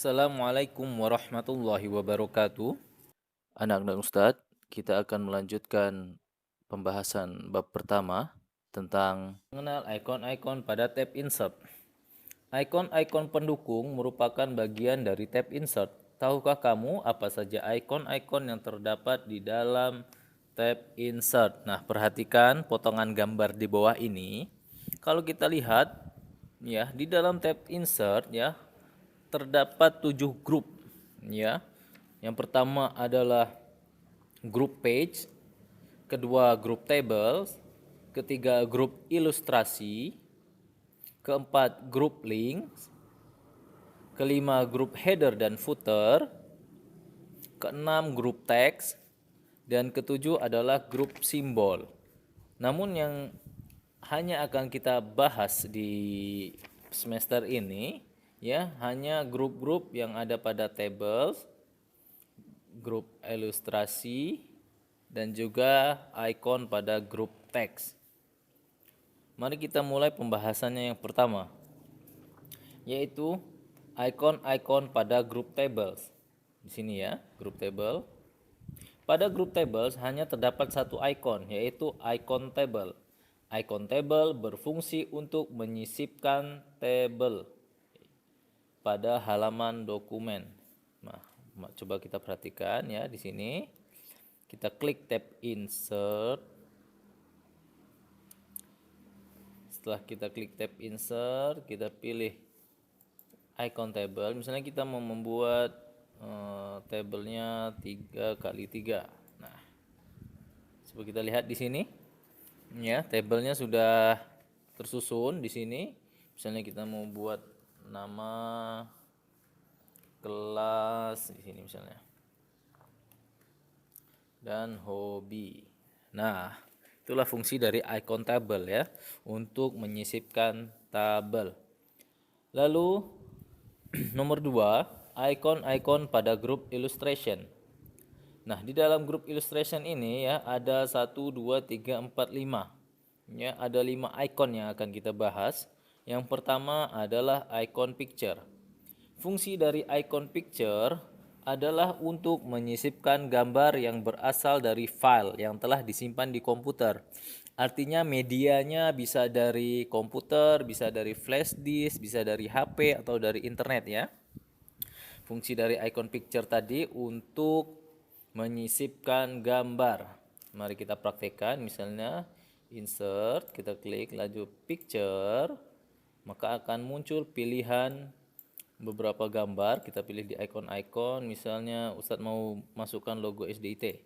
Assalamualaikum warahmatullahi wabarakatuh. Anak-anak Ustadz, kita akan melanjutkan pembahasan bab pertama tentang mengenal ikon-ikon pada tab insert. Ikon-ikon pendukung merupakan bagian dari tab insert. Tahukah kamu apa saja ikon-ikon yang terdapat di dalam tab insert? Nah, perhatikan potongan gambar di bawah ini. Kalau kita lihat ya, di dalam tab insert ya, terdapat 7 grup ya. Yang pertama adalah grup page, kedua grup tables, ketiga grup ilustrasi, keempat grup links, kelima grup header dan footer, keenam grup teks, dan ketujuh adalah grup simbol. Namun yang hanya akan kita bahas di semester ini ya, hanya grup-grup yang ada pada tables, grup ilustrasi, dan juga icon pada grup teks. Mari kita mulai pembahasannya yang pertama, yaitu icon-icon pada grup tables. Di sini ya, grup table. Pada grup tables hanya terdapat satu icon, yaitu icon table. Icon table berfungsi untuk menyisipkan tabel pada halaman dokumen. Nah, coba kita perhatikan ya di sini. Kita klik tab insert. Setelah kita klik tab insert, kita pilih icon table. Misalnya kita mau membuat tabelnya 3x3. Nah, coba kita lihat di sini. Ya, tabelnya sudah tersusun di sini. Misalnya kita mau buat nama kelas di sini misalnya. Dan hobi. Nah, itulah fungsi dari icon tabel ya, untuk menyisipkan tabel. Lalu nomor 2, icon-icon pada grup illustration. Nah, di dalam grup illustration ini ya ada 1, 2, 3, 4, 5. Ya, ada 5 icon yang akan kita bahas. Yang pertama adalah icon picture. Fungsi dari icon picture adalah untuk menyisipkan gambar yang berasal dari file yang telah disimpan di komputer. Artinya medianya bisa dari komputer, bisa dari flash disk, bisa dari HP atau dari internet ya. Fungsi dari icon picture tadi untuk menyisipkan gambar. Mari kita praktekkan, misalnya insert, kita klik laju picture, maka akan muncul pilihan beberapa gambar. Kita pilih di icon-icon, misalnya Ustadz mau masukkan logo SDIT.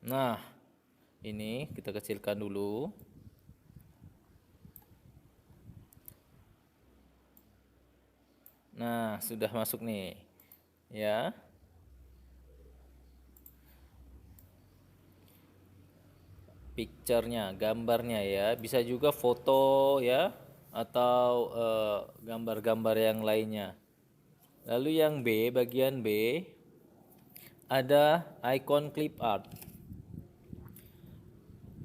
Nah, ini kita kecilkan dulu. Nah, sudah masuk nih ya. Picture-nya, gambarnya ya, bisa juga foto ya, atau gambar-gambar yang lainnya. Lalu yang B, bagian B, ada icon clip art.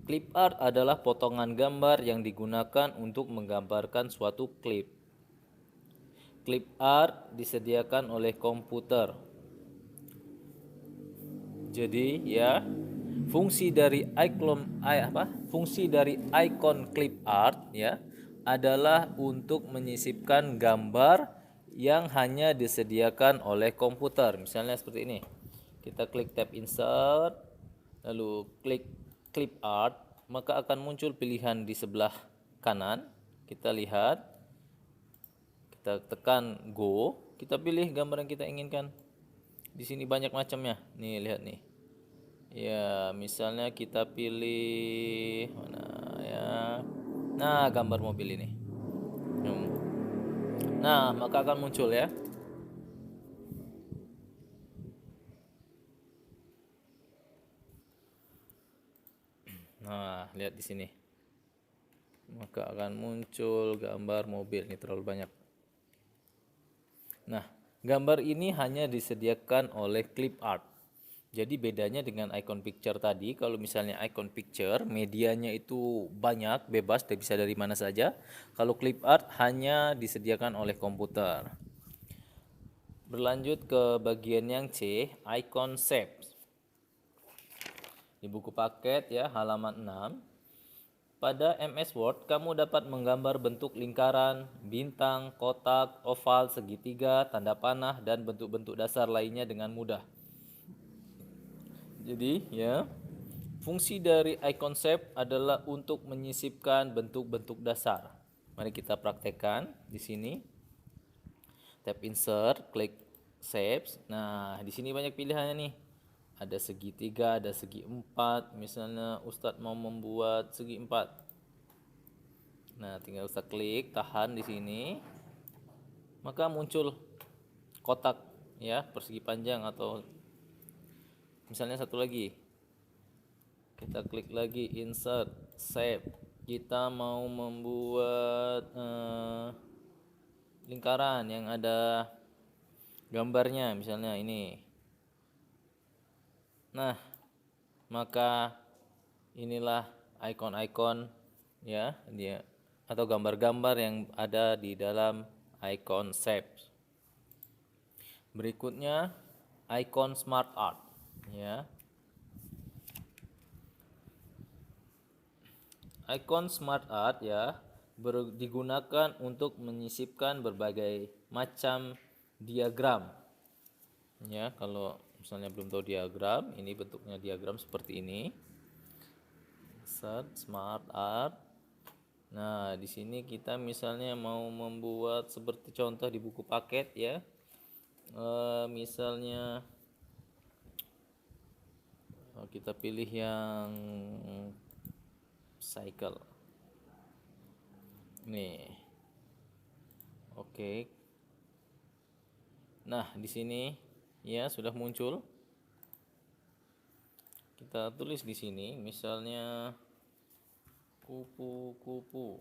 Clip art adalah potongan gambar yang digunakan untuk menggambarkan suatu klip. Clip art disediakan oleh komputer. Jadi ya, fungsi dari icon clip art ya adalah untuk menyisipkan gambar yang hanya disediakan oleh komputer. Misalnya seperti ini. Kita klik tab insert, lalu klik clip art, maka akan muncul pilihan di sebelah kanan. Kita lihat, kita tekan go, kita pilih gambar yang kita inginkan. Di sini banyak macamnya. Nih, lihat nih. Ya, misalnya kita pilih mana ya. Nah, gambar mobil ini. Nah, maka akan muncul ya. Nah, lihat di sini. Maka akan muncul gambar mobil. Ini terlalu banyak. Nah, gambar ini hanya disediakan oleh clip art. Jadi bedanya dengan icon picture tadi, kalau misalnya icon picture medianya itu banyak, bebas, bisa dari mana saja. Kalau clip art hanya disediakan oleh komputer. Berlanjut ke bagian yang C, icon shapes. Di buku paket ya, halaman 6. Pada MS Word, kamu dapat menggambar bentuk lingkaran, bintang, kotak, oval, segitiga, tanda panah, dan bentuk-bentuk dasar lainnya dengan mudah. Jadi, ya, fungsi dari icon shape adalah untuk menyisipkan bentuk-bentuk dasar. Mari kita praktekkan di sini. Tap insert, klik shapes. Nah, di sini banyak pilihannya nih. Ada segitiga, ada segi empat. Misalnya Ustadz mau membuat segi empat. Nah, tinggal Ustadz klik, tahan di sini. Maka muncul kotak ya, persegi panjang atau misalnya satu lagi. Kita klik lagi insert, shape. Kita mau membuat lingkaran yang ada gambarnya misalnya ini. Nah, maka inilah icon-icon ya dia atau gambar-gambar yang ada di dalam icon shapes. Berikutnya icon smart art ya. Icon smart art ya digunakan untuk menyisipkan berbagai macam diagram. Ya, kalau misalnya belum tahu diagram, ini bentuknya diagram seperti ini. Smart art. Nah, di sini kita misalnya mau membuat seperti contoh di buku paket ya. Misalnya kita pilih yang cycle. Nih. Oke. Nah, di sini ya sudah muncul. Kita tulis di sini misalnya kupu-kupu.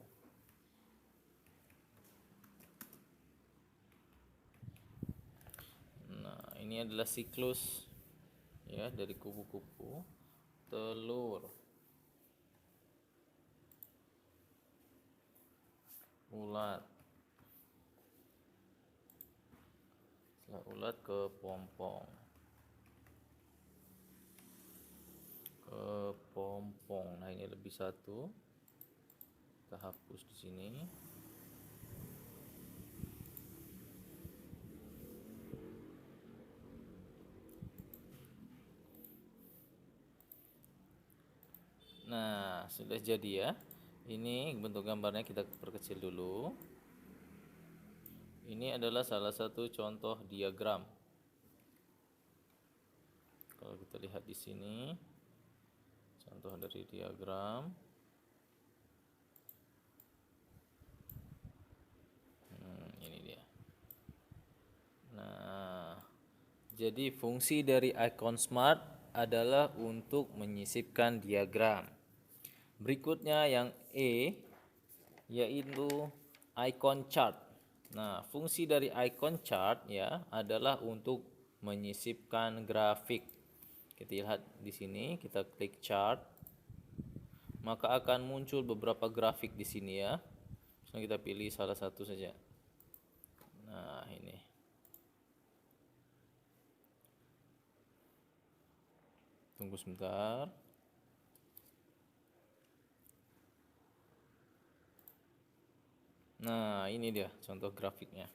Nah, ini adalah siklus ya dari kupu-kupu, telur, ulat, setelah ulat ke pompong, nah ini lebih satu, kita hapus di sini. Nah, sudah jadi ya. Ini bentuk gambarnya kita perkecil dulu. Ini adalah salah satu contoh diagram. Kalau kita lihat di sini, contoh dari diagram. Ini dia. Nah, jadi fungsi dari icon smart adalah untuk menyisipkan diagram. Berikutnya yang E yaitu icon chart. Nah, fungsi dari icon chart ya adalah untuk menyisipkan grafik. Kita lihat di sini, kita klik chart. Maka akan muncul beberapa grafik di sini ya. Misalnya kita pilih salah satu saja. Nah, ini. Tunggu sebentar. Nah, ini dia contoh grafiknya.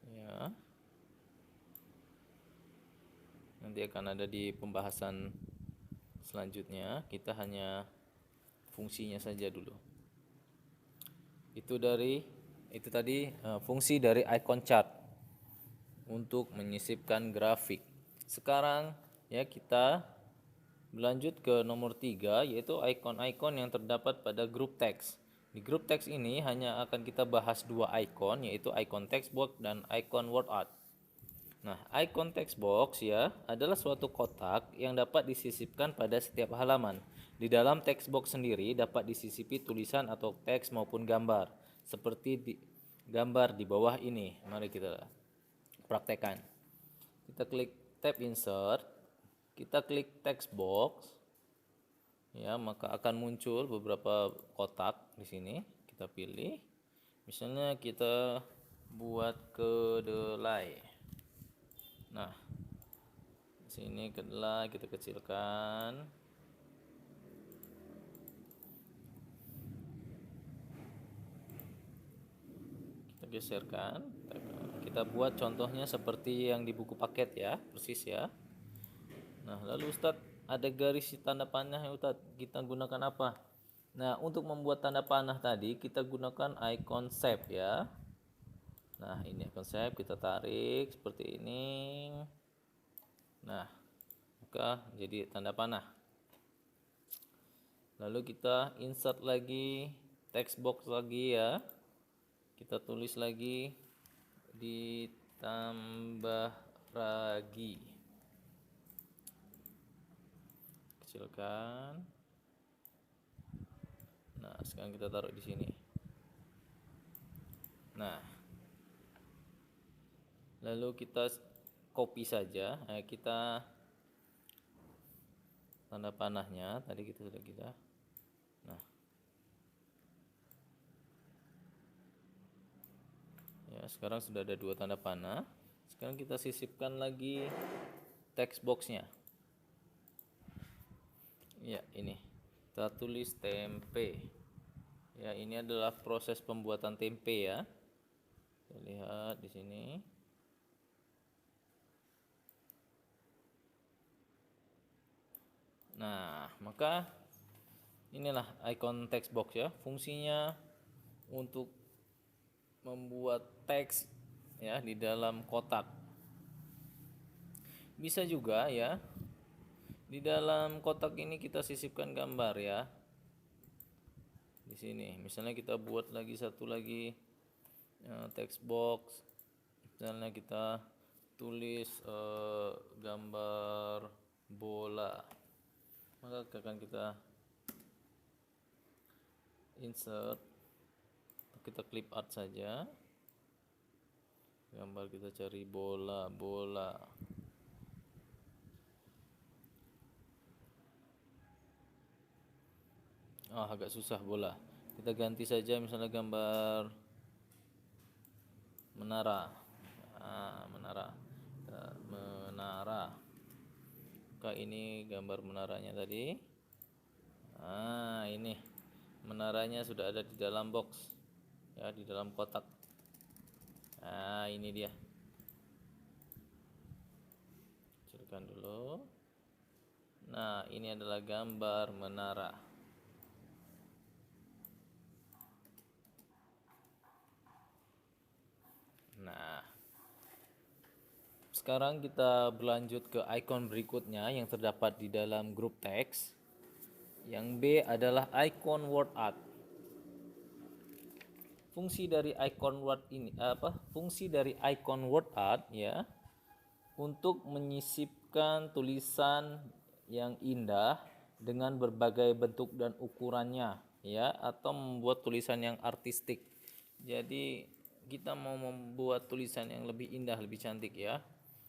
Ya. Nanti akan ada di pembahasan selanjutnya. Kita hanya fungsinya saja dulu. Itu tadi fungsi dari icon chart untuk menyisipkan grafik. Sekarang ya kita berlanjut ke nomor 3 yaitu icon-icon yang terdapat pada grup teks. Di grup teks ini hanya akan kita bahas dua icon yaitu icon text box dan icon word art. Nah, icon text box ya adalah suatu kotak yang dapat disisipkan pada setiap halaman. Di dalam text box sendiri dapat disisipi tulisan atau teks maupun gambar. Seperti gambar di bawah ini. Mari kita praktekkan. Kita klik tab insert, kita klik text box, ya, maka akan muncul beberapa kotak di sini. Kita pilih, misalnya kita buat kedelai. Nah, di sini kedelai kita kecilkan. Kita geserkan. Kita buat contohnya seperti yang di buku paket ya, persis ya. Nah, lalu Ustadz, ada garis tanda panah ya Ustadz, kita gunakan apa? Nah, untuk membuat tanda panah tadi kita gunakan icon shape ya. Nah, ini icon shape, kita tarik seperti ini. Nah, maka jadi tanda panah. Lalu kita insert lagi text box lagi ya. Kita tulis lagi ditambah ragi. Kecilkan. Nah, sekarang kita taruh di sini. Nah, lalu kita copy saja. Kita tanda panahnya tadi kita. Nah, ya, sekarang sudah ada 2 tanda panah. Sekarang kita sisipkan lagi text boxnya. Ya, ini kita tulis tempe. Ya, ini adalah proses pembuatan tempe ya. Kita lihat di sini. Nah, maka inilah icon text box ya. Fungsinya untuk membuat teks ya di dalam kotak. Bisa juga ya, di dalam kotak ini kita sisipkan gambar ya. Di sini, misalnya kita buat lagi satu lagi text box. Misalnya kita tulis gambar bola. Maka akan kita insert, kita clip art saja. Gambar kita cari bola. Agak susah bola. Kita ganti saja misalnya gambar menara. Menara. Maka ini gambar menaranya tadi. Ini menaranya sudah ada di dalam box. Ya, di dalam kotak. Ini dia. Kecilkan dulu. Nah, ini adalah gambar menara. Nah, sekarang kita berlanjut ke icon berikutnya yang terdapat di dalam grup teks. Yang B adalah icon word art. Fungsi dari icon word ini Fungsi dari icon word art ya, untuk menyisipkan tulisan yang indah dengan berbagai bentuk dan ukurannya ya, atau membuat tulisan yang artistik. Jadi kita mau membuat tulisan yang lebih indah, lebih cantik ya.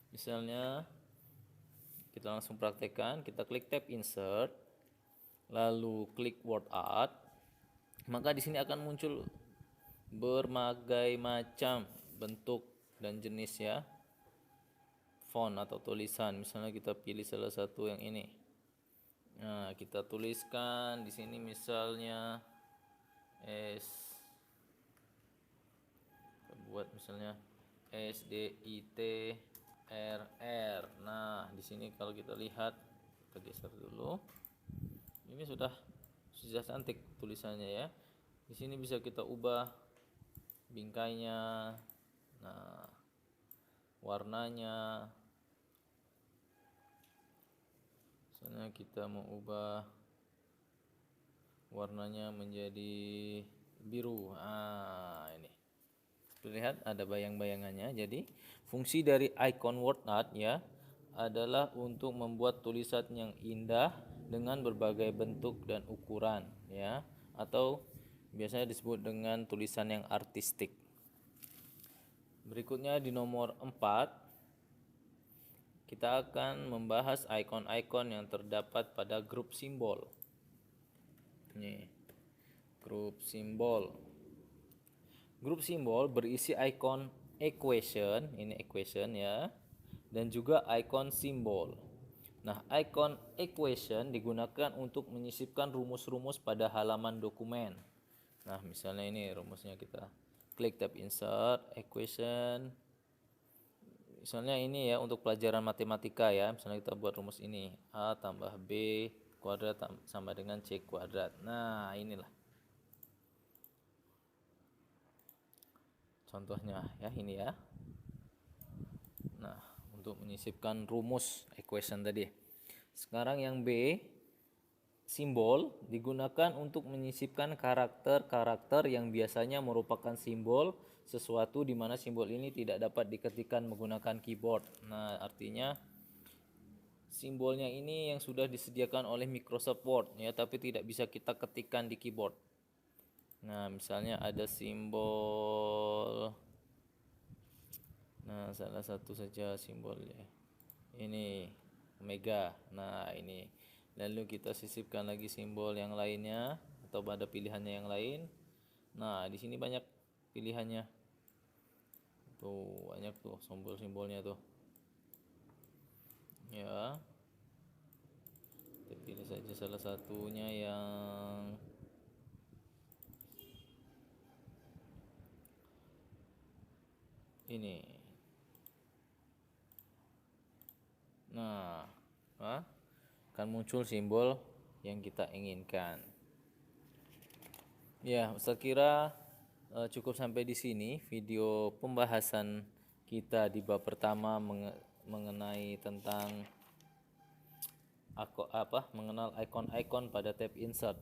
Misalnya kita langsung praktekkan, kita klik tab insert, lalu klik word art. Maka di sini akan muncul berbagai macam bentuk dan jenis ya, font atau tulisan. Misalnya kita pilih salah satu yang ini. Nah, kita tuliskan di sini misalnya kita buat misalnya SDITRR. Nah, di sini kalau kita lihat, kita geser dulu. Ini sudah cantik tulisannya ya. Di sini bisa kita ubah bingkainya, nah, warnanya. Misalnya kita mau ubah warnanya menjadi biru. Ini. Lihat ada bayang-bayangannya. Jadi, fungsi dari icon word art ya adalah untuk membuat tulisan yang indah dengan berbagai bentuk dan ukuran ya, atau biasanya disebut dengan tulisan yang artistik. Berikutnya di nomor 4 kita akan membahas icon-icon yang terdapat pada grup simbol. Nih, grup simbol. Grup simbol berisi icon equation, ini equation ya, dan juga icon simbol. Nah, icon equation digunakan untuk menyisipkan rumus-rumus pada halaman dokumen. Nah, misalnya ini rumusnya, kita klik tab insert, equation. Misalnya ini ya untuk pelajaran matematika ya, misalnya kita buat rumus ini, A tambah B kuadrat sama dengan C kuadrat. Nah, inilah contohnya ya, ini ya. Nah, untuk menyisipkan rumus equation tadi. Sekarang yang B, simbol digunakan untuk menyisipkan karakter-karakter yang biasanya merupakan simbol sesuatu di mana simbol ini tidak dapat diketikkan menggunakan keyboard. Nah, artinya simbolnya ini yang sudah disediakan oleh Microsoft Word ya, tapi tidak bisa kita ketikkan di keyboard. Nah, misalnya ada simbol, nah salah satu saja simbolnya ini omega. Nah, ini lalu kita sisipkan lagi simbol yang lainnya atau pada pilihannya yang lain. Nah, di sini banyak pilihannya tuh, banyak tuh simbol-simbolnya tuh ya. Kita pilih saja salah satunya yang ini. Nah, akan muncul simbol yang kita inginkan. Ya, Ustaz kira cukup sampai di sini video pembahasan kita di bab pertama mengenai tentang mengenal icon-icon pada tab insert.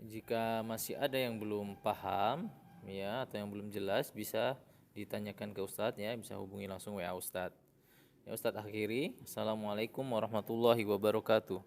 Jika masih ada yang belum paham ya atau yang belum jelas, bisa ditanyakan ke Ustadz ya, bisa hubungi langsung WA Ustadz. Ya, Ustadz akhiri. Assalamualaikum warahmatullahi wabarakatuh.